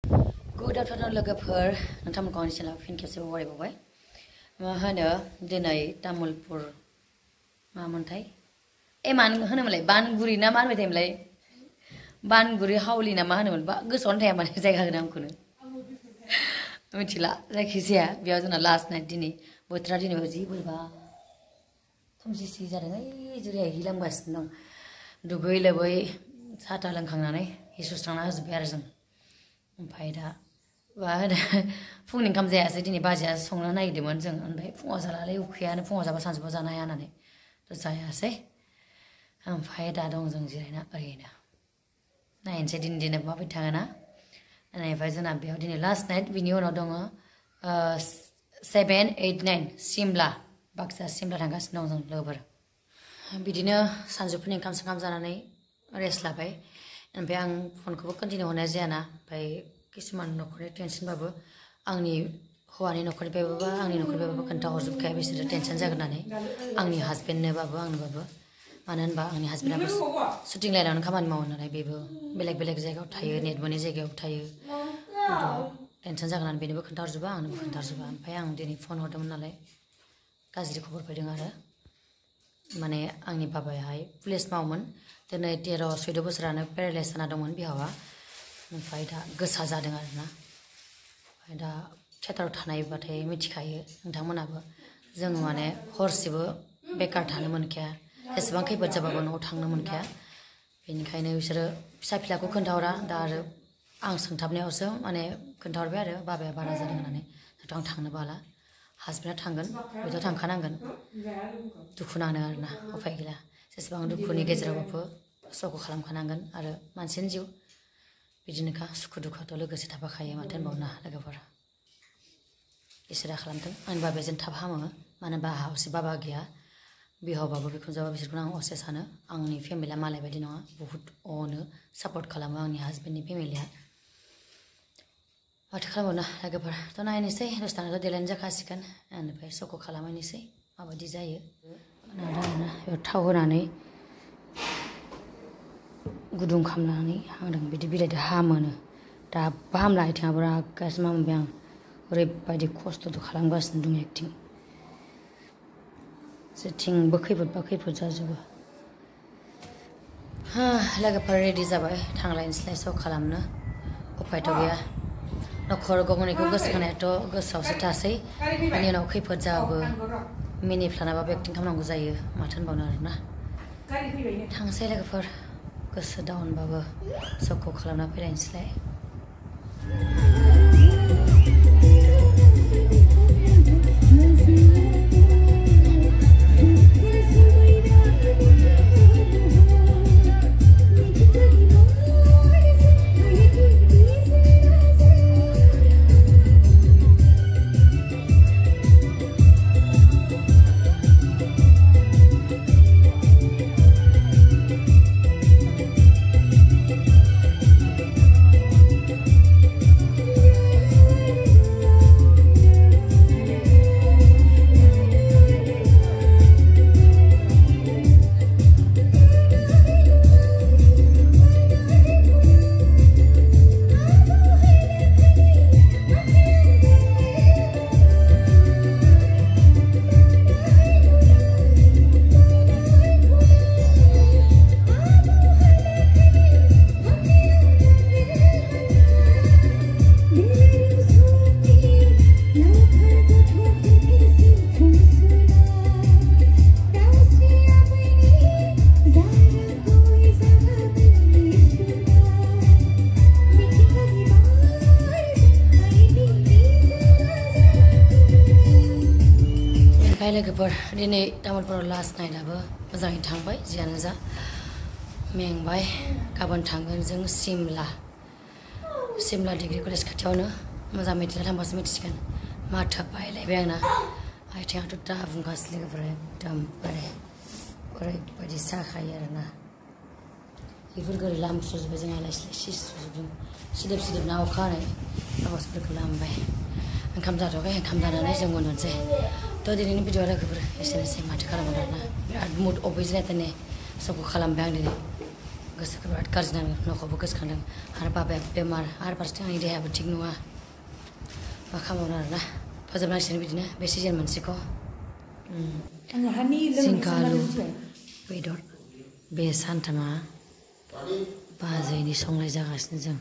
Good afternoon, लोगोफोर नोंथांमोनखौ आंनि चेनेलाव फिन खेबसेबाव बरायबावबाय मा होनो दिनै तामुलपुर मामोनथाय मान होनोमोनलाय बानगुरि ना मा होनबाय थायोमोनलाय बानगुरि हावलि ना मा होनोमोन गोसोआवनो थाया माने जायगा नामखौनो मिथिला जायखिजाया बेयाव जोंना लास्ट नाइट दिनै बोथोरा दिनै जि बोरैबा खोमसि जादों ओइ जेरैहाय हिलांगासिनो दं दुगै लोबै साहा लोंखांनानै हि सुस्रांना होजोब्बाय आरो जों ओमफ्राय दा मा होनो फुंनि ओंखाम जायासै दिनै बाजैया संनो नागिरदोंमोन जों ओमफ्राय फुङाव जालालै उखैयानो फुङाव जाबा सानजौफुआव जानो हाया होननानै जायासै ओमफ्राय दा दं जों जिरायना ओरैनो नायनोसै दिनै माबायदि थाङोना ओमफ्राय जोंना बेयाव दिनै लास्ट नाइट बिनि उनाव दङ 7, 8, 9 सिमला बाक्सा सिमला थांगासिनो दं जों लोगोफोर बिदिनो सानजौफुनि ओंखाम जानानै रेस्ट लाबाय ओमफ्राय आं फनखौबो कन्टिनिउ हरनाय जायाना ओमफ्राय किसुमान न'खरनि टेनसनबाबो आंनि हौवानि न'खरनिफ्रायबो आंनि न'खरनिफ्रायबो खोन्थाहरजोबखाया बिसोरो टेनसन जागोन होननानै आंनि हासबेन्डनोबाबो आंनोबाबो मानो होनबा आंनि हासबेन्डआबो शुटिं लाइनावनो खामानि मावो नालाय बेबो बेलेग जायगायाव थायो नेट मोनै जायगायाव थायो टेनसन जागोन होननानै बेनोबो खोन्थाहरजोबा आंनोबो खोन्थाहरजोबा ओमफ्राय आं दिनै फन हरदोंमोन नालाय गाज्रि खबर फैदों आरो माने आंनि बाबायाहाय पुलिस मावोमोन दिनै 13-14 बोसोरानो पेरालाइस जाना दंमोन बिहावा ओमफ्राय दा गोसा जादों आरोना ओमफ्राय दा थियेटाराव थानायबाथाय मिथिखायो नोंथांमोनाबो जों माने हरसेबो बेकार थानो मोनखाया जेसेबां खैफोद जाबाबो न'आव थांनो मोनखाया बेनिखायनो बिसोरो फिसा फिलाखौ खोन्थाहरा दा आरो आं सोंथाबनायावसो माने खोन्थाहरबाय आरो बाबाया बारा जादों होननानै दाथ' आं थांनो बाला हासबेन्डआ थांगोन बेथ' थांखानांगोन दुखु नाङो आरोना उफाय गैला जेसेबां दुखुनि गेजेरावबो स'खौ खालामखानांगोन आरो मानसिनि जिउ बिदिनोखा सुखु दुखुआथ' लोगोसे थाफाखायो माथो होनबावना लोगोफोर इसोरा खालामथों आंनि बाबाया जेन थाब हामो मानो होनबा आंहा असे बाबा गैया बिहावबाबो बिखुनजोआबो बिसोरखौनो आं असे सानो आंनि फेमिलिया मालाय बायदि नङा बुहुत अनो सापर्ट खालामो आंनि हासबेन्डनि फेमिलिया माथो खालामबावनो लोगोफोर थ' नायनोसै दसथानाथ' देलायनो जाखासिगोन बेनिफ्राय स'खौ खालामहैनोसै माबायदि जायो बेयाव थाव होनानै गुदुं खालामनानै हांदों बिदि बिलाइजों हामोनो दाबो हामला आथिङाबो रागासिनो मामोनबाय आं ओरैबायदि खस्थ'थ' खालामगासिनो दं एक्टिं जेथिंबो खैफोद जाजोबो लोगोफोर रेडि जाबाय थांलायनोसैलाय स' खालामनो उफायथ' गैया न'खर गंनैखौ गोसोखांनायाथ' गोसोआवसो थासै बेनि उनाव खैफोद जाबाबो मिनिफ्लानाबाबो एक्टिं खालामनांगौ जायो माथो होनबावनो आरोना थांसै लोगोफोर गोसो डाउनबाबो स'खौ खालामना फैलायनोसैलाय लोगोफोर दिनै तामुलपुराव लास्ट नाइटआबो मोजाङै थांबाय जियानो जा मेंबाय गाबोन थांगोन जों सिमला डिग्री कलेज खाथियावनो मोजां मिथिना थांबासो मिथिसिगोन माथो बायलायबाय आंना आथिङाथ' दा बुंगासिनो लोगोफोर एकदम ओरैबायदि साखायो आरोना बेफोरखौ ओरै लामस्रजोब्बाय जों आलाय सिलाय सिस्रजोबदों सिदोब ना अखा हानाय आवाजफोरखौ लामबाय ओंखाम जाथ'वाखै ओंखाम जानानै जों उन्दुनोसै थ' दिनैनि भिडिअ लोगोफोर एसेनोसै माथो खालामगोन आरोना बिराद मुड अफ जादों स'खौ खालामबाय आं दिनै गोसोखौ बिराद गाज्रि नाङो न'खौबो गोसोखांदों आरो बाबाया बेमार आरो फारसेथिं आंनि देहायाबो थिग नङा मा खालामबावनो आरोना फोजोबनांसिगोन बिदिनो बे सिजन मोनसेखौ जिंखा आलु बेदर बे सानथामा बाजैनि संनाय जागासिनो जों